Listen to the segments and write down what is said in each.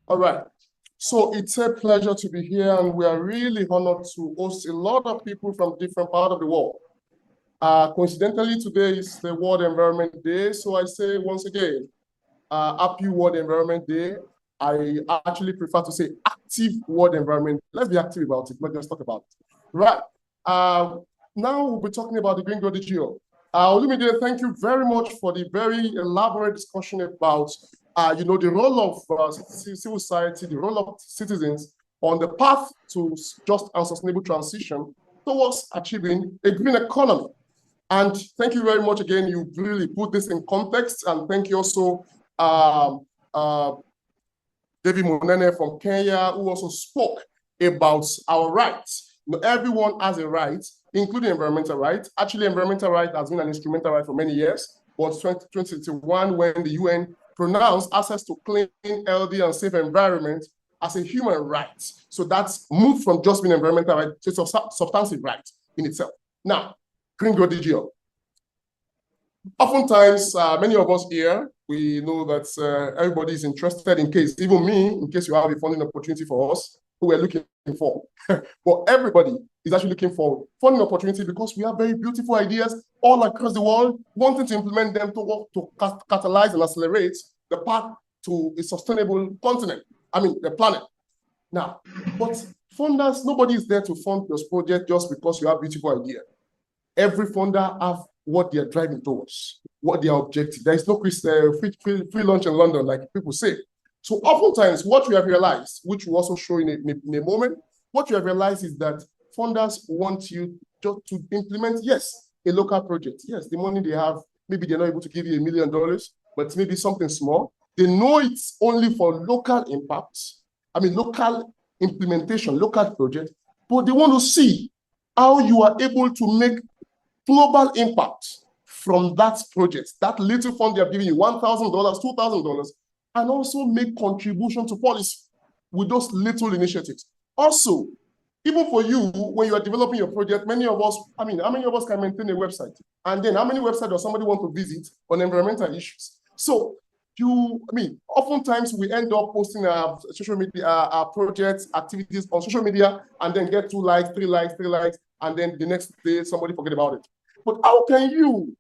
All right. So it's a pleasure to be here, and we are really honored to host a lot of people from different parts of the world. Coincidentally, today is the World Environment Day. So I say once again, happy World Environment Day. I actually prefer to say active World Environment. Let's be active about it, not just talk about it. Right. Now we'll be talking about the Green Growth DigiHub. Olumide, thank you very much for the very elaborate discussion about the role of civil society, the role of citizens on the path to just and sustainable transition towards achieving a green economy. And thank you very much again. You really put this in context. And thank you also, David Monene from Kenya, who also spoke about our rights. Everyone has a right, including environmental rights. Actually, environmental right has been an instrumental right for many years. But 2021, when the UN pronounced access to clean, healthy, and safe environment as a human right. So that's moved from just being environmental right to a substantive right in itself. Now, Green Growth DigiHub. Oftentimes, many of us here, we know that everybody is interested in case, even me, in case you have a funding opportunity for us, who we're looking for. But everybody is actually looking for funding opportunity because we have very beautiful ideas all across the world, wanting to implement them to work to catalyze and accelerate the path to a sustainable continent, the planet. Now, but funders, nobody is there to fund your project just because you have beautiful idea. Every funder have what they are driving towards, what their objective. There is no free lunch in London, like people say. So oftentimes, what we have realized, which we also show in a moment, what we have realized is that funders want you just to implement, yes, a local project. Yes, the money they have, maybe they're not able to give you $1 million, but maybe something small. They know it's only for local impacts, local implementation, local project, but they want to see how you are able to make global impact from that project, that little fund they are giving you, $1,000, $2,000, and also make contribution to policy with those little initiatives. Also, even for you, when you are developing your project, many of us, how many of us can maintain a website? And then how many websites does somebody want to visit on environmental issues? So oftentimes we end up posting our social media, our projects, activities on social media, and then get 2 likes, 3 likes, and then the next day somebody forget about it. But how can you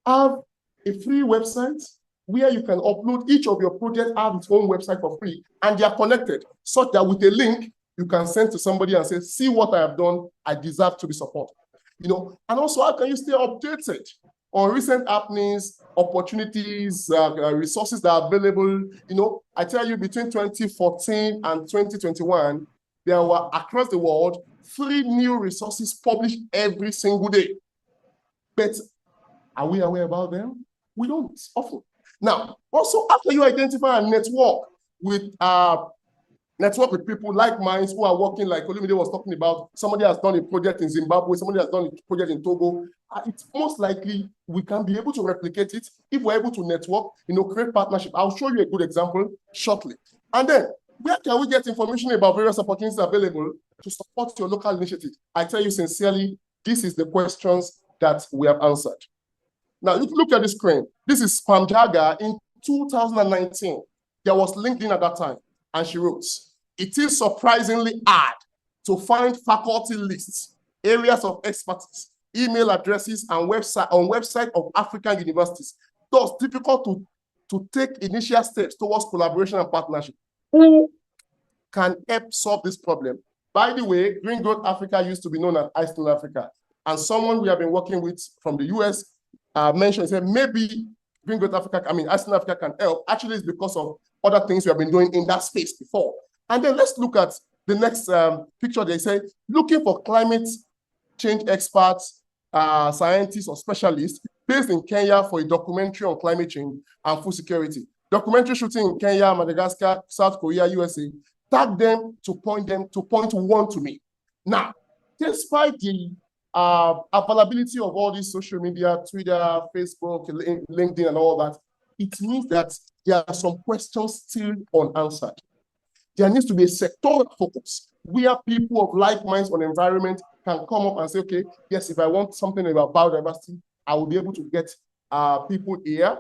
have a free website where you can upload each of your projects, have its own website for free, and they are connected, such that with a link, you can send to somebody and say, see what I have done, I deserve to be supported. And also, how can you stay updated on recent happenings, opportunities, resources that are available? I tell you, between 2014 and 2021, there were, across the world, 3 new resources published every single day. But are we aware about them? We don't often. Now, also, after you identify a network with people like mine who are working, like Olumide was talking about, somebody has done a project in Zimbabwe, somebody has done a project in Togo, it's most likely we can be able to replicate it if we're able to network, create partnership. I'll show you a good example shortly. And then, where can we get information about various opportunities available to support your local initiative? I tell you sincerely, this is the questions that we have answered. Now, look at the screen. This is Pam Jaga in 2019. There was LinkedIn at that time, and she wrote, "It is surprisingly hard to find faculty lists, areas of expertise, email addresses, and website of African universities. Thus, difficult to take initial steps towards collaboration and partnership. Who can help solve this problem?" By the way, Green Growth Africa used to be known as Iceland Africa. And someone we have been working with from the US mentioned, said, maybe Green Growth Africa, Iceland Africa can help. Actually, it's because of other things we have been doing in that space before. And then let's look at the next picture. They say, looking for climate change experts, scientists or specialists based in Kenya for a documentary on climate change and food security. Documentary shooting in Kenya, Madagascar, South Korea, USA. Tag them to point one to me. Now, despite the availability of all these social media, Twitter, Facebook, LinkedIn, and all that, it means that there are some questions still unanswered. There needs to be a sectoral focus where people of like minds on environment can come up and say, okay, yes, if I want something about biodiversity, I will be able to get people here.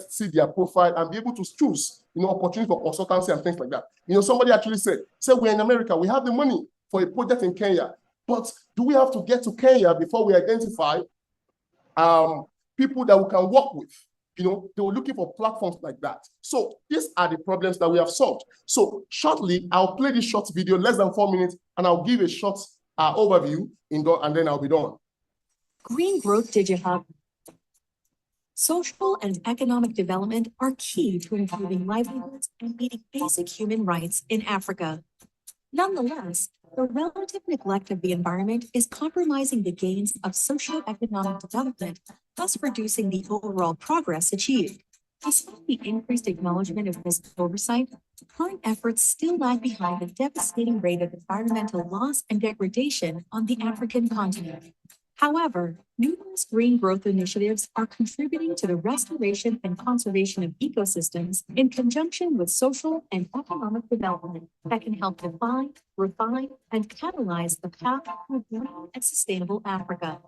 see their profile and be able to choose, opportunities for consultancy and things like that. Somebody actually said, we're in America, we have the money for a project in Kenya, but do we have to get to Kenya before we identify people that we can work with? They were looking for platforms like that. So these are the problems that we have solved. So shortly, I'll play this short video, less than 4 minutes, and I'll give a short overview, and then I'll be done. Green Growth DigiHub. Social and economic development are key to improving livelihoods and meeting basic human rights in Africa. Nonetheless, the relative neglect of the environment is compromising the gains of socio-economic development, thus reducing the overall progress achieved. Despite the increased acknowledgement of this oversight, current efforts still lag behind the devastating rate of environmental loss and degradation on the African continent. However, numerous green growth initiatives are contributing to the restoration and conservation of ecosystems in conjunction with social and economic development that can help define, refine, and catalyze the path to a green and sustainable Africa.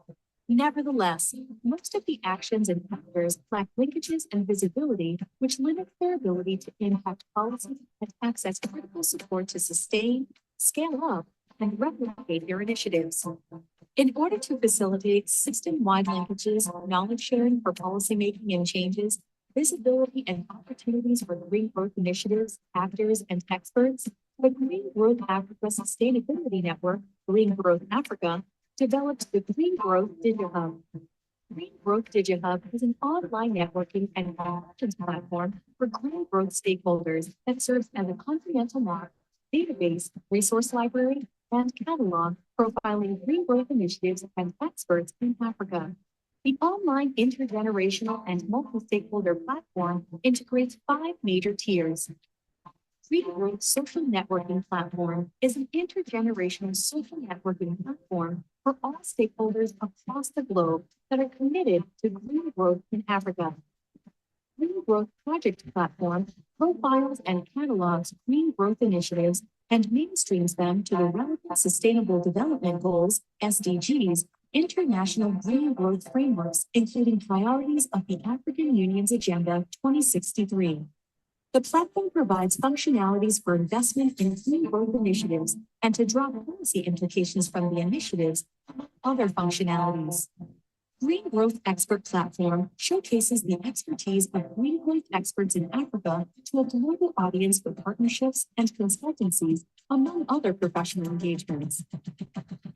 Nevertheless, most of the actions and factors lack linkages and visibility, which limit their ability to impact policy and access critical support to sustain, scale up, and replicate their initiatives. In order to facilitate system-wide linkages, knowledge sharing for policymaking and changes, visibility and opportunities for green growth initiatives, actors, and experts, the Green Growth Africa Sustainability Network, Green Growth Africa, developed the Green Growth DigiHub. Green Growth DigiHub is an online networking and intelligence platform for green growth stakeholders that serves as a continental map, database, resource library, and catalog profiling green growth initiatives and experts in Africa. The online intergenerational and multi-stakeholder platform integrates 5 major tiers. Green Growth Social Networking Platform is an intergenerational social networking platform for all stakeholders across the globe that are committed to green growth in Africa. Green Growth Project Platform profiles and catalogs green growth initiatives and mainstreams them to the relevant Sustainable Development Goals, SDGs, international green growth frameworks, including priorities of the African Union's Agenda 2063. The platform provides functionalities for investment in green growth initiatives and to draw policy implications from the initiatives, among other functionalities. Green Growth Expert Platform showcases the expertise of green growth experts in Africa to a global audience for partnerships and consultancies, among other professional engagements.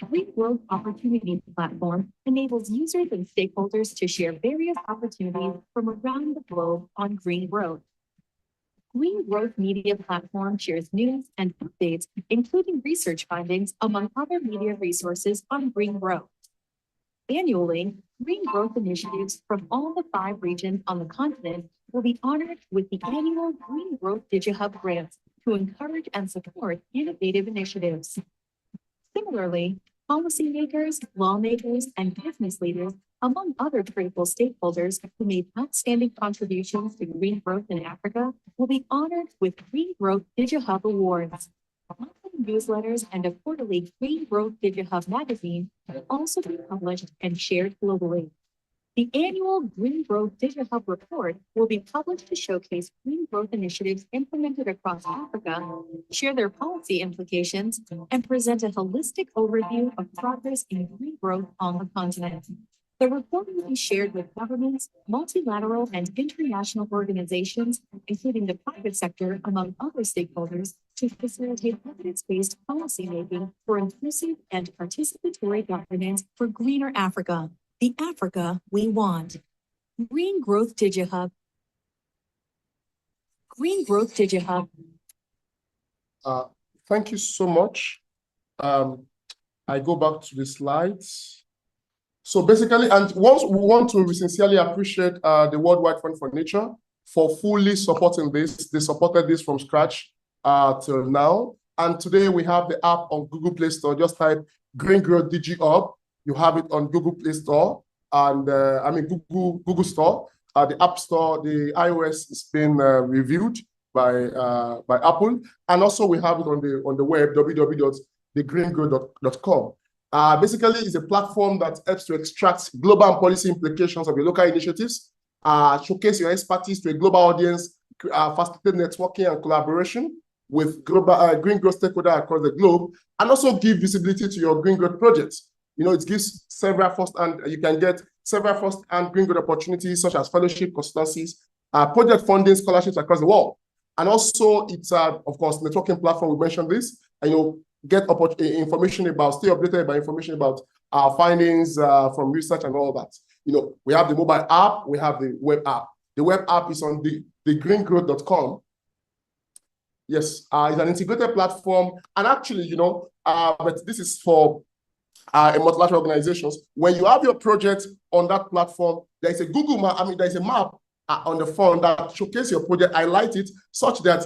Green Growth Opportunity Platform enables users and stakeholders to share various opportunities from around the globe on green growth. Green Growth Media Platform shares news and updates, including research findings, among other media resources on green growth. Annually, green growth initiatives from all the 5 regions on the continent will be honored with the annual Green Growth DigiHub grants to encourage and support innovative initiatives. Similarly, policymakers, lawmakers, and business leaders, among other critical stakeholders who made outstanding contributions to green growth in Africa, will be honored with Green Growth DigiHub Awards. Monthly newsletters and a quarterly Green Growth DigiHub magazine will also be published and shared globally. The annual Green Growth DigiHub report will be published to showcase green growth initiatives implemented across Africa, share their policy implications, and present a holistic overview of progress in green growth on the continent. The report will be shared with governments, multilateral and international organizations, including the private sector, among other stakeholders, to facilitate evidence-based policymaking for inclusive and participatory governance for greener Africa, the Africa we want. Green Growth DigiHub. Green Growth DigiHub. Thank you so much. I go back to the slides. So basically, and once we want to sincerely appreciate the Worldwide Fund for Nature for fully supporting this. They supported this from scratch till now. And today we have the app on Google Play Store. Just type Green Growth DigiHub. You have it on Google Play Store and Google Store. The App Store, the iOS is being reviewed by Apple, and also we have it on the web www.thegreengrowth.com. Basically, it's a platform that helps to extract global and policy implications of your local initiatives showcase your expertise to a global audience, facilitate networking and collaboration with global green growth stakeholders across the globe, and also give visibility to your green growth projects. It gives several you can get several first-hand green growth opportunities such as fellowship, consultancies, project funding, scholarships across the world. And also it's, of course, networking platform, we mentioned this, and get information about, stay updated about information about our findings from research and all that. We have the mobile app, we have the web app. The web app is on thegreengrowth.com. Yes, it's an integrated platform. And actually, but this is for multilateral organizations. When you have your project on that platform, there is a Google map, there is a map on the phone that showcases your project, highlight it, such that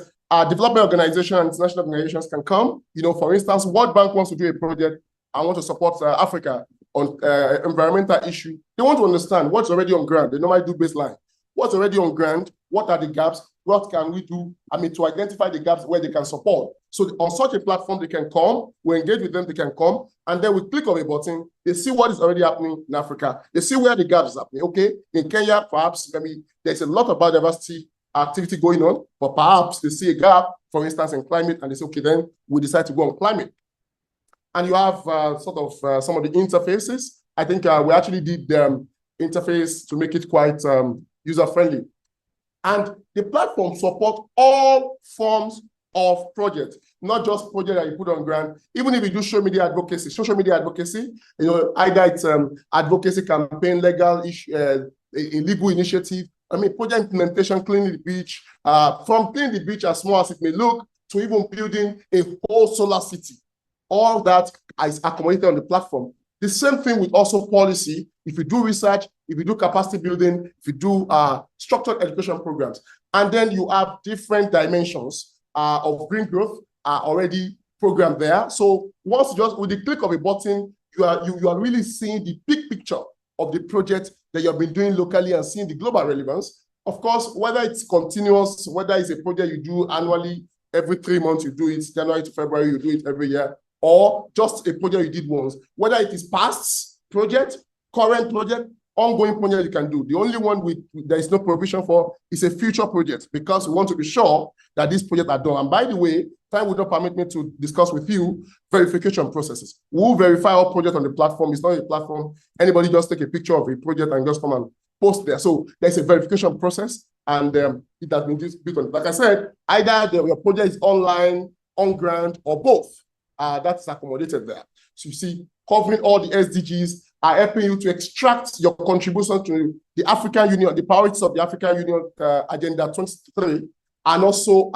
development organizations and international organizations can come. For instance, World Bank wants to do a project and want to support Africa on environmental issue. They want to understand what's already on ground. They normally do baseline. What's already on ground? What are the gaps? What can we do? To identify the gaps where they can support. So on such a platform, they can come, we engage with them, they can come, and then we click on a button, they see what is already happening in Africa. They see where the gaps are happening. Okay, in Kenya, perhaps, there's a lot of biodiversity activity going on, but perhaps they see a gap, for instance, in climate, and they say, okay, then we decide to go on climate. And you have some of the interfaces. I think we actually did the interface to make it quite user-friendly. And the platform supports all forms of projects, not just projects that you put on ground. Even if you do social media advocacy, either it's advocacy campaign, legal issue, a legal initiative. Project implementation, cleaning the beach, from cleaning the beach as small as it may look, to even building a whole solar city. All that is accommodated on the platform. The same thing with also policy. If you do research, if you do capacity building, if you do structured education programs, and then you have different dimensions of green growth already programmed there. So once with the click of a button, you are really seeing the big picture of the project that you have been doing locally and seeing the global relevance. Of course, whether it's continuous, whether it's a project you do annually, every 3 months you do it, January to February, you do it every year, or just a project you did once, whether it is past project, current project, ongoing project you can do. The only one there is no provision for is a future project, because we want to be sure that these projects are done. And by the way, time would not permit me to discuss with you verification processes. We will verify our project on the platform. It's not a platform. Anybody just take a picture of a project and just come and post there. So there's a verification process, and it has been built on. Like I said, either your project is online, on ground, or both. That's accommodated there. So you see, covering all the SDGs are helping you to extract your contribution to the African Union, the priorities of the African Union Agenda 2023, and also,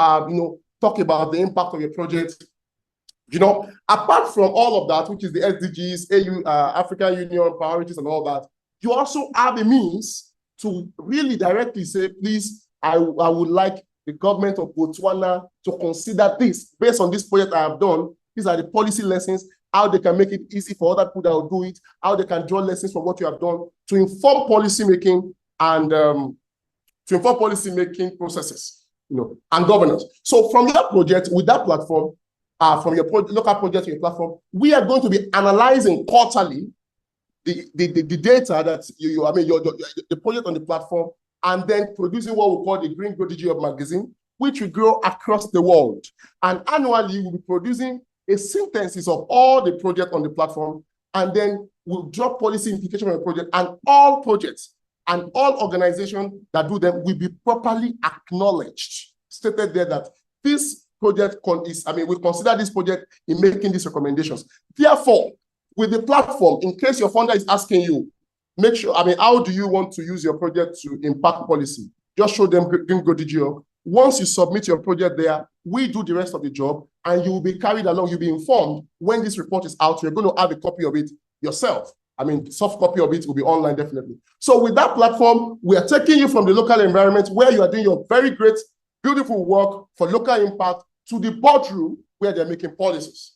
talk about the impact of your project. Apart from all of that, which is the SDGs, African Union priorities and all that, you also have a means to really directly say, please, I would like the government of Botswana to consider this based on this project I have done. These are the policy lessons, how they can make it easy for other people that will do it, how they can draw lessons from what you have done to inform policy making and processes, and governance. So from your project, with that platform, from your local project to your platform, we are going to be analyzing quarterly the data that the project on the platform, and then producing what we call the Green Growth DigiHub magazine, which will grow across the world. And annually, we'll be producing a synthesis of all the projects on the platform, and then we'll drop policy implication on the project, and all projects and all organizations that do them will be properly acknowledged, stated there that this project we consider this project in making these recommendations. Therefore, with the platform, in case your funder is asking you, make sure, how do you want to use your project to impact policy? Just show them Green Growth DigiHub. Once you submit your project there, we do the rest of the job, and you will be carried along. You'll be informed when this report is out. You're going to have a copy of it yourself. Soft copy of it will be online, definitely. So with that platform, we are taking you from the local environment where you are doing your very great, beautiful work for local impact to the boardroom where they're making policies.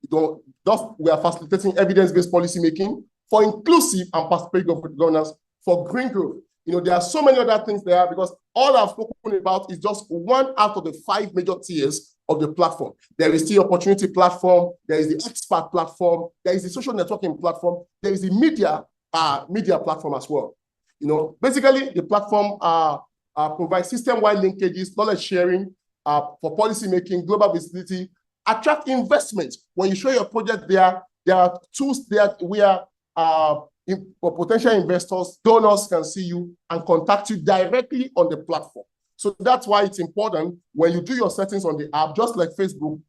We are facilitating evidence-based policy making for inclusive and participatory governance for green growth. There are so many other things there, because all I've spoken about is just one out of the 5 major tiers of the platform. There is the opportunity platform, there is the expert platform, there is the social networking platform, there is the media platform as well. Basically, the platform provides system-wide linkages, knowledge sharing for policy making, global visibility, attract investment. When you show your project there are tools there where for potential investors, donors can see you and contact you directly on the platform. So that's why it's important when you do your settings on the app, just like Facebook,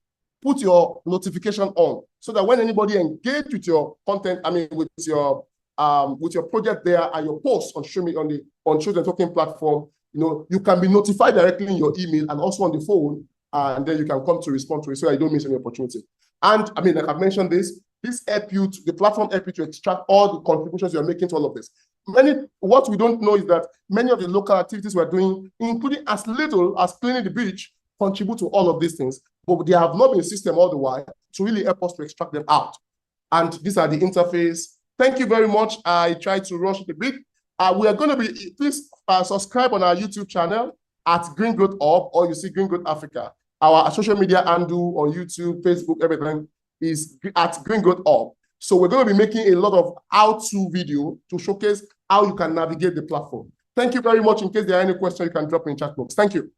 put your notification on so that when anybody engage with your content, with your project there and your posts on Children Talking platform, you can be notified directly in your email and also on the phone, and then you can come to respond to it so that you don't miss any opportunity. And like I've mentioned the platform helps you to extract all the contributions you're making to all of this. What we don't know is that many of the local activities we're doing, including as little as cleaning the beach, contribute to all of these things, but they have not been a system all the while to really help us to extract them out. And these are the interface. Thank you very much. I tried to rush it a bit. We are going to be, please subscribe on our YouTube channel at Green Growth Hub, or you see Green Growth Africa. Our social media handle on YouTube, Facebook, everything is at Green Growth Hub. So we're going to be making a lot of how-to video to showcase how you can navigate the platform. Thank you very much. In case there are any questions, you can drop in chat box. Thank you.